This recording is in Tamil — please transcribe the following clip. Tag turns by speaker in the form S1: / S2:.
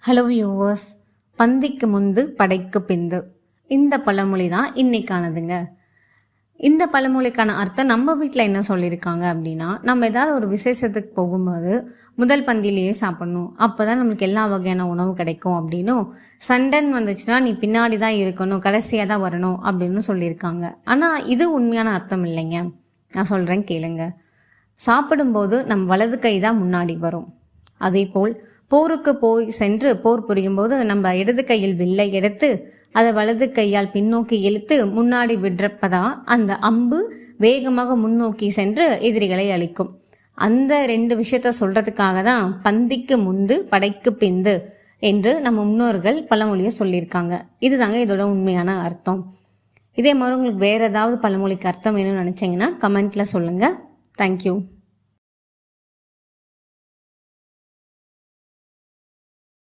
S1: ஹலோ வியூவர்ஸ், பந்திக்கு முந்து படைக்கு பிந்து இந்த பழமொழி தான் இன்னைக்கானதுங்க. இந்த பழமொழிக்கான அர்த்தம் நம்ம வீட்டில் என்ன சொல்லியிருக்காங்க அப்படின்னா, நம்ம ஏதாவது ஒரு விசேஷத்துக்கு போகும்போது முதல் பந்தியிலேயே சாப்பிடணும், அப்போ தான் நம்மளுக்கு எல்லா வகையான உணவு கிடைக்கும் அப்படின்னும், சண்டைன்னு வந்துச்சுன்னா நீ பின்னாடி தான் இருக்கணும், கடைசியாக தான் வரணும் அப்படின்னு சொல்லியிருக்காங்க. ஆனால் இது உண்மையான அர்த்தம் இல்லைங்க. நான் சொல்கிறேன் கேளுங்க. சாப்பிடும்போது நம் வலது கை தான் முன்னாடி வரும். அதே போல் போருக்கு சென்று போர் புரியும் போது நம்ம இடது கையில் வில்லை எடுத்து அதை வலது கையால் பின்னோக்கி இழுத்து முன்னாடி விடுறப்பதான் அந்த அம்பு வேகமாக முன்னோக்கி சென்று எதிரிகளை அழிக்கும். அந்த 2 விஷயத்த சொல்றதுக்காக தான் பந்திக்கு முந்து படைக்கு பிந்து என்று நம்ம முன்னோர்கள் பழமொழியை சொல்லியிருக்காங்க. இதுதாங்க இதோட உண்மையான அர்த்தம். இதே மாதிரி உங்களுக்கு வேற ஏதாவது பழமொழிக்கு அர்த்தம் வேணும்னு நினைச்சீங்கன்னா கமெண்ட்ல சொல்லுங்க. தேங்க்யூ.